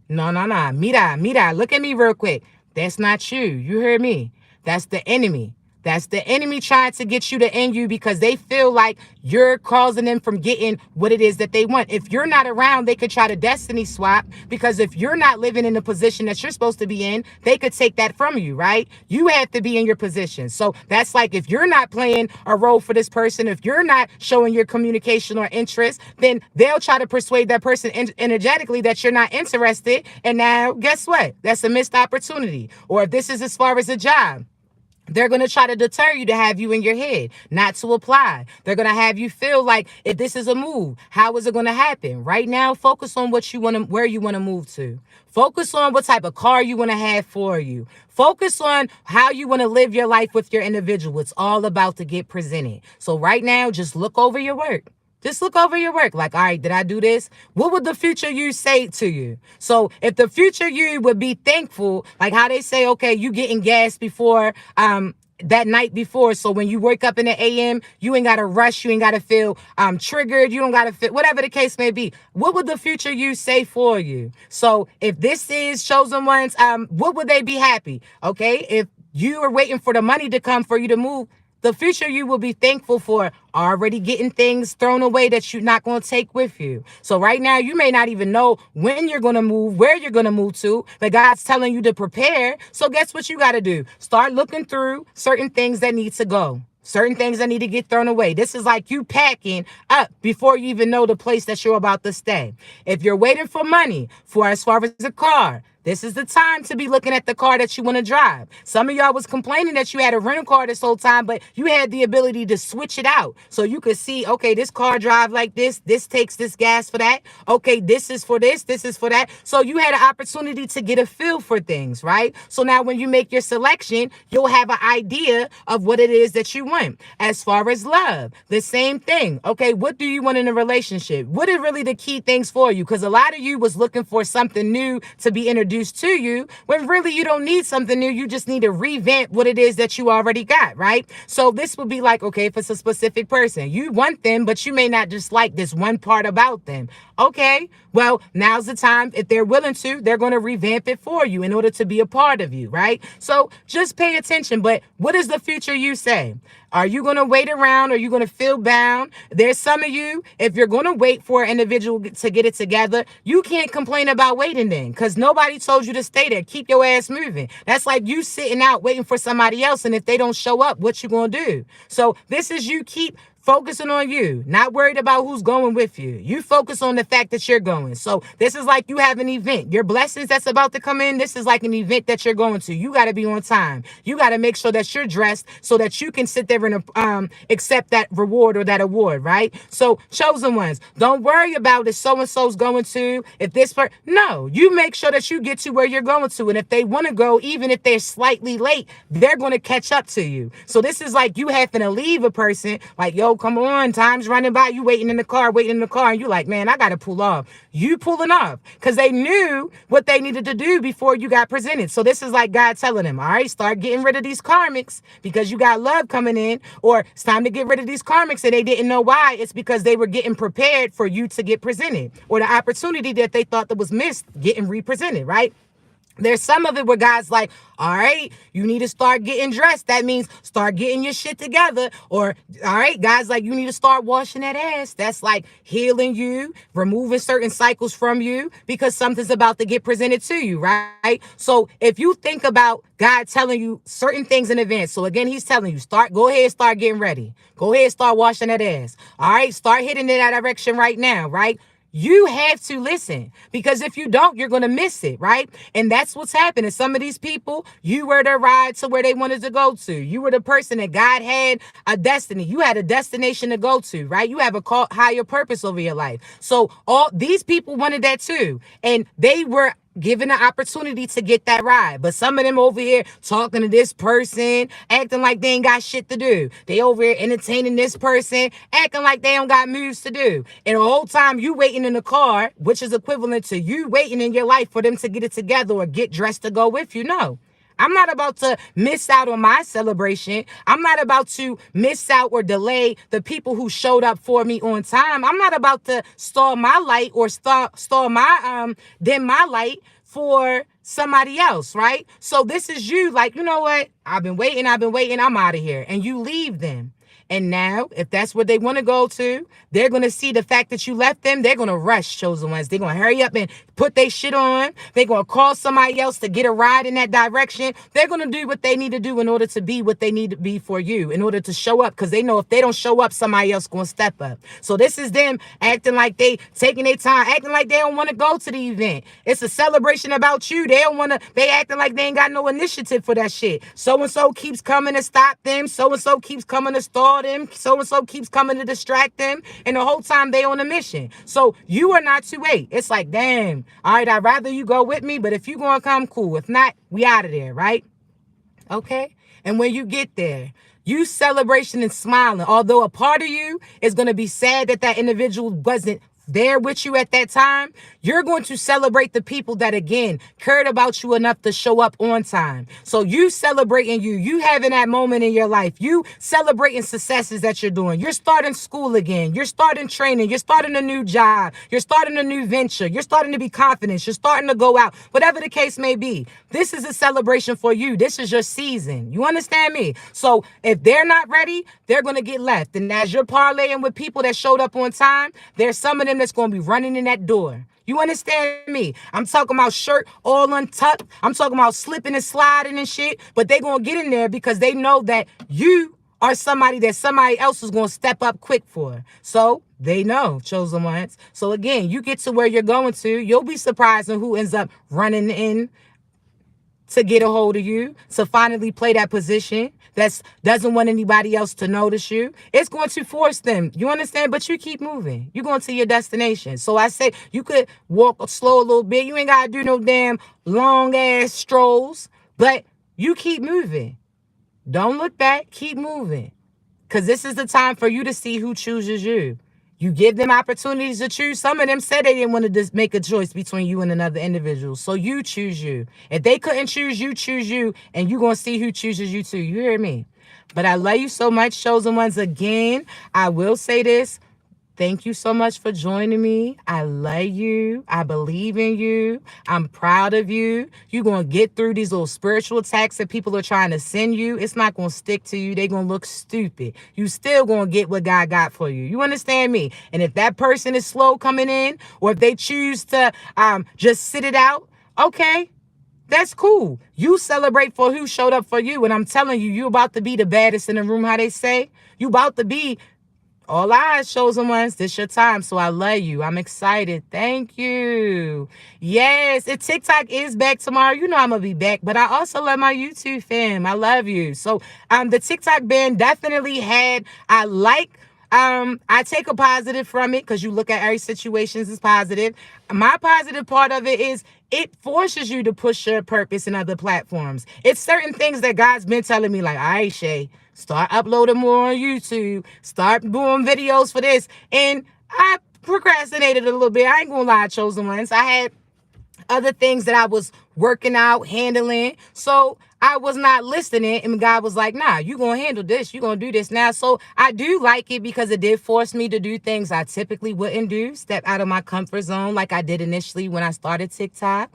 No. Mira. Look at me real quick. That's not you. You heard me. That's the enemy. That's the enemy trying to get you to end you because they feel like you're causing them from getting what it is that they want. If you're not around, they could try to destiny swap because if you're not living in the position that you're supposed to be in, they could take that from you, right? You have to be in your position. So that's like if you're not playing a role for this person, if you're not showing your communication or interest, then they'll try to persuade that person energetically that you're not interested. And now guess what? That's a missed opportunity. Or if this is as far as a job, they're going to try to deter you to have you in your head, not to apply. They're going to have you feel like if this is a move, how is it going to happen? Right now, focus on what you want to, where you want to move to. Focus on what type of car you want to have for you. Focus on how you want to live your life with your individual. It's all about to get presented. So right now, just look over your work. Just look over your work. Like, all right, did I do this? What would the future you say to you? So if the future you would be thankful, like how they say, okay, you getting gas before that night before. So when you wake up in the AM, you ain't got to rush. You ain't got to feel triggered. You don't got to feel whatever the case may be. What would the future you say for you? So if this is chosen ones, what would they be happy? Okay. If you are waiting for the money to come for you to move, the future you will be thankful for already getting things thrown away that you're not going to take with you. So right now, you may not even know when you're going to move, where you're going to move to, but God's telling you to prepare. So guess what you got to do? Start looking through certain things that need to go. Certain things that need to get thrown away. This is like you packing up before you even know the place that you're about to stay. If you're waiting for money for as far as a car, this is the time to be looking at the car that you want to drive. Some of y'all was complaining that you had a rental car this whole time, but you had the ability to switch it out. So you could see, okay, this car drive like this. This takes this gas for that. Okay, this is for this. This is for that. So you had an opportunity to get a feel for things, right? So now when you make your selection, you'll have an idea of what it is that you want. As far as love, the same thing. Okay, what do you want in a relationship? What are really the key things for you? Because a lot of you was looking for something new to be introduced to you when really you don't need something new. You just need to revamp what it is that you already got, right? So this would be like, okay, if it's a specific person, you want them, but you may not just like this one part about them. Okay, well, now's the time. If they're willing to, they're going to revamp it for you in order to be a part of you, right? So just pay attention. But what does the future you say? Are you going to wait around? Are you going to feel bound? There's some of you, if you're going to wait for an individual to get it together, you can't complain about waiting then, because nobody told you to stay there. Keep your ass moving. That's like you sitting out waiting for somebody else, and if they don't show up, what you going to do? So this is you keep focusing on you, not worried about who's going with you. You focus on the fact that you're going. So this is like you have an event. Your blessings that's about to come in, this is like an event that you're going to. You got to be on time. You got to make sure that you're dressed so that you can sit there and accept that reward or that award, right? So chosen ones, don't worry about if so-and-so's going to, if this part. No, you make sure that you get to where you're going to. And if they want to go, even if they're slightly late, they're going to catch up to you. So this is like you having to leave a person like, yo, come on, time's running by, you waiting in the car, and you like, man, I gotta pull off. You pulling off because they knew what they needed to do before you got presented. So this is like God telling them, all right, start getting rid of these karmics because you got love coming in, or it's time to get rid of these karmics and they didn't know why. It's because they were getting prepared for you to get presented, or the opportunity that they thought that was missed getting represented, right? There's some of it where God's like, all right, you need to start getting dressed. That means start getting your shit together. Or, all right, God's like, you need to start washing that ass. That's like healing you, removing certain cycles from you because something's about to get presented to you, right? So if you think about God telling you certain things in advance. So again, he's telling you, go ahead, start getting ready. Go ahead, start washing that ass. All right, start heading in that direction right now, right? You have to listen, because if you don't, you're going to miss it, right? And that's what's happening. Some of these people, you were the ride to where they wanted to go to. You were the person that God had a destiny. You had a destination to go to, right? You have a higher purpose over your life. So all these people wanted that too. And they were given the opportunity to get that ride. But some of them over here talking to this person, acting like they ain't got shit to do. They over here entertaining this person, acting like they don't got moves to do. And the whole time you waiting in the car, which is equivalent to you waiting in your life for them to get it together or get dressed to go with you. No. I'm not about to miss out on my celebration. I'm not about to miss out or delay the people who showed up for me on time. I'm not about to stall my light or stall my dim my light for somebody else, right? So this is you like, you know what? I've been waiting, I'm out of here. And you leave them. And now, if that's where they want to go to, they're going to see the fact that you left them. They're going to rush, chosen ones. They're going to hurry up and put their shit on. They're going to call somebody else to get a ride in that direction. They're going to do what they need to do in order to be what they need to be for you, in order to show up, because they know if they don't show up, somebody else going to step up. So this is them acting like they taking their time, acting like they don't want to go to the event. It's a celebration about you. They don't want to, they acting like they ain't got no initiative for that shit. So-and-so keeps coming to stop them. So-and-so keeps coming to stall them. So-and-so keeps coming to distract them. And the whole time they on a mission. So you are not too late. It's like, damn, all right, I'd rather you go with me, but if you gonna come, cool. If not, we out of there, right? Okay? And when you get there, you celebration and smiling. Although a part of you is going to be sad that that individual wasn't there with you at that time, you're going to celebrate the people that, again, cared about you enough to show up on time. So you celebrating you having that moment in your life, you celebrating successes that you're doing. You're starting school again. You're starting training. You're starting a new job. You're starting a new venture. You're starting to be confident. You're starting to go out, whatever the case may be. This is a celebration for you. This is your season. You understand me? So if they're not ready, they're going to get left. And as you're parlaying with people that showed up on time, there's some of them that's going to be running in that door. You understand me? I'm talking about shirt all untucked. I'm talking about slipping and sliding and shit. But they going to get in there because they know that you are somebody that somebody else is going to step up quick for. So they know, chosen ones. So again, you get to where you're going to. You'll be surprised on who ends up running in to get a hold of you, to finally play that position that doesn't want anybody else to notice you. It's going to force them. You understand? But you keep moving. You're going to your destination. So I say you could walk slow a little bit. You ain't got to do no damn long ass strolls, but you keep moving. Don't look back. Keep moving. Because this is the time for you to see who chooses you. You give them opportunities to choose. Some of them said they didn't want to just make a choice between you and another individual. So you choose you. If they couldn't choose you, and you're going to see who chooses you too. You hear me? But I love you so much, chosen ones. Again, I will say this. Thank you so much for joining me. I love you. I believe in you. I'm proud of you. You're going to get through these little spiritual attacks that people are trying to send you. It's not going to stick to you. They're going to look stupid. You still going to get what God got for you. You understand me? And if that person is slow coming in, or if they choose to just sit it out, okay, that's cool. You celebrate for who showed up for you. And I'm telling you, you about to be the baddest in the room, how they say. You about to be all eyes, chosen ones. This your time. So I love you. I'm excited. Thank you. Yes, and TikTok is back tomorrow. You know I'm gonna be back. But I also love my YouTube fam. I love you. So the TikTok band definitely had, I take a positive from it, because you look at every situation as positive. My positive part of it is it forces you to push your purpose in other platforms. It's certain things that God's been telling me, like, all right, Shay, start uploading more on YouTube, start doing videos for this. And I procrastinated a little bit. I ain't gonna lie, chosen ones. I had other things that I was working out, handling. So I was not listening. And God was like, nah, you're going to handle this. You're going to do this now. So I do like it, because it did force me to do things I typically wouldn't do, step out of my comfort zone like I did initially when I started TikTok.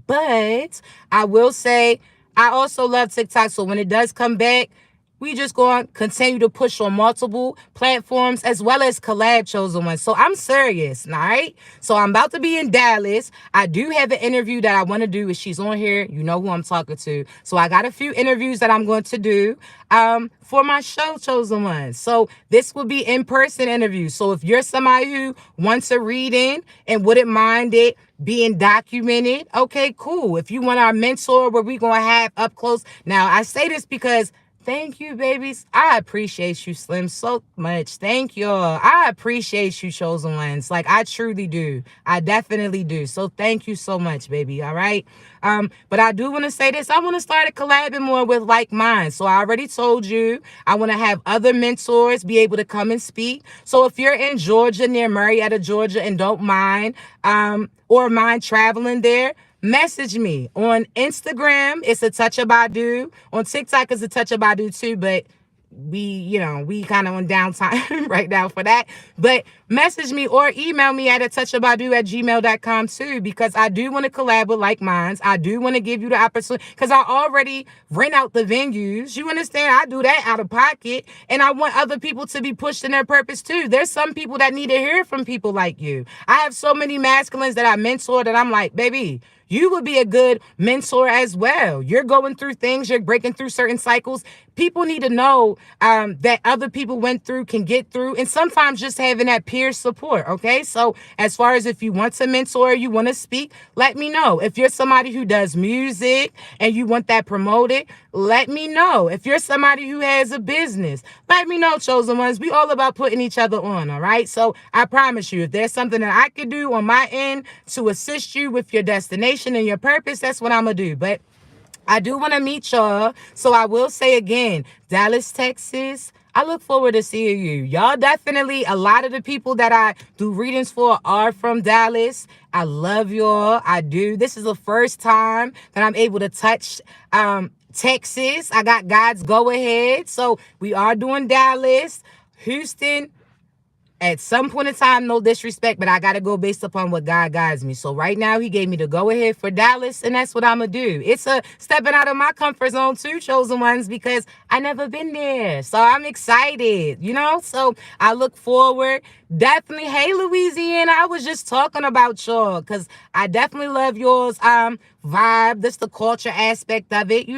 But I will say, I also love TikTok. So when it does come back, we just going to continue to push on multiple platforms, as well as collab, chosen ones. So I'm serious, all right? So I'm about to be in Dallas. I do have an interview that I want to do. If she's on here, you know who I'm talking to. So I got a few interviews that I'm going to do for my show, chosen ones. So this will be in-person interviews. So if you're somebody who wants a reading and wouldn't mind it being documented, okay, cool. If you want our mentor where we're going to have up close. Now, I say this because thank you, babies. I appreciate you, Slim, so much. Thank y'all. I appreciate you, chosen ones. Like, I truly do. I definitely do. So thank you so much, baby. All right. But I do want to say this. I want to start collabing more with like minds. So I already told you, I want to have other mentors be able to come and speak. So if you're in Georgia, near Marietta, Georgia, and don't mind, or mind traveling there, message me on Instagram. It's a touch of Badu. On TikTok, it's a touch of Badu too, but we kind of on downtime right now for that. But message me or email me at atouchofbadu@gmail.com too, because I do want to collab with like minds. I do want to give you the opportunity, because I already rent out the venues. You understand? I do that out of pocket, and I want other people to be pushed in their purpose too. There's some people that need to hear from people like you. I have so many masculines that I mentor that I'm like, baby, you would be a good mentor as well. You're going through things. You're breaking through certain cycles. People need to know that other people went through, can get through, and sometimes just having that peer support, okay? So as far as if you want to mentor, you want to speak, let me know. If you're somebody who does music and you want that promoted, let me know. If you're somebody who has a business, let me know, chosen ones. We all about putting each other on, all right? So I promise you, if there's something that I could do on my end to assist you with your destination and your purpose, that's what I'm going to do. But I do want to meet y'all. So I will say again, Dallas, Texas, I look forward to seeing you. Y'all definitely, a lot of the people that I do readings for are from Dallas. I love y'all. I do. This is the first time that I'm able to touch Texas. I got God's go ahead. So we are doing Dallas, Houston. At some point in time, no disrespect, but I got to go based upon what God guides me. So right now, he gave me the go-ahead for Dallas, and that's what I'm going to do. It's a stepping out of my comfort zone too, chosen ones, because I never been there. So I'm excited, So I look forward. Definitely. Hey, Louisiana, I was just talking about y'all, because I definitely love yours vibe. That's the culture aspect of it,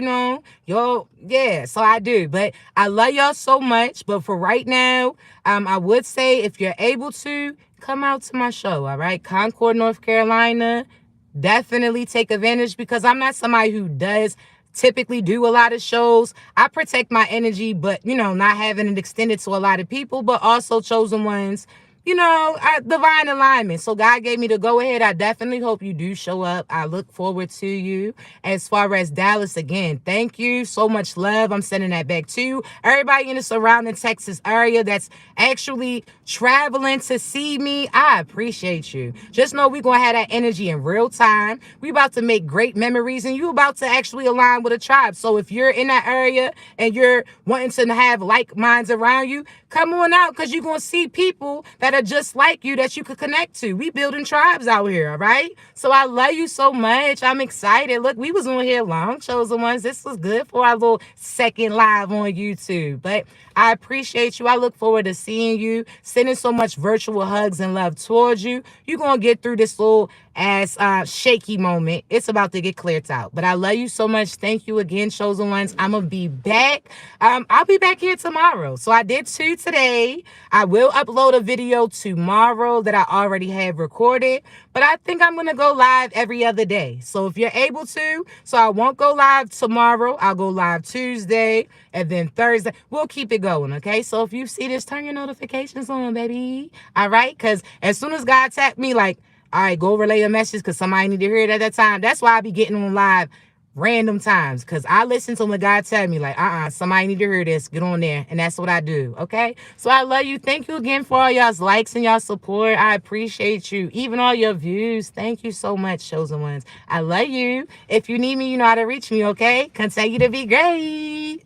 Y'all, yeah, so I do. But I love y'all so much. But for right now, I would say if you're able to, come out to my show, all right? Concord, North Carolina. Definitely take advantage, because I'm not somebody who does typically do a lot of shows. I protect my energy, but, not having it extended to a lot of people, but also chosen ones, divine alignment. So God gave me the go ahead. I definitely hope you do show up. I look forward to you. As far as Dallas, again, thank you. So much love. I'm sending that back to you. Everybody in the surrounding Texas area that's actually traveling to see me, I appreciate you. Just know we're going to have that energy in real time. We about to make great memories, and you about to actually align with a tribe. So if you're in that area and you're wanting to have like minds around you, come on out, because you're going to see people that that are just like you that you could connect to. We building tribes out here, all right? So I love you so much. I'm excited. Look, we was on here long, chosen ones. This was good for our little second live on YouTube. But I appreciate you. I look forward to seeing you, sending so much virtual hugs and love towards you. You're going to get through this little ass shaky moment. It's about to get cleared out. But I love you so much. Thank you again, chosen ones. I'm going to be back. I'll be back here tomorrow. So I did 2 today. I will upload a video tomorrow that I already have recorded. But I think I'm going to go live every other day. So if you're able to, so I won't go live tomorrow. I'll go live Tuesday and then Thursday. We'll keep it going, okay? So if you see this, turn your notifications on, baby. All right? Because as soon as God tapped me, like, all right, go relay a message because somebody need to hear it at that time. That's why I be getting on live random times, because I listen to when God tell me, like, somebody need to hear this. Get on there. And that's what I do, okay? So I love you. Thank you again for all y'all's likes and y'all support. I appreciate you. Even all your views. Thank you so much, chosen ones. I love you. If you need me, you know how to reach me, okay? Continue to be great.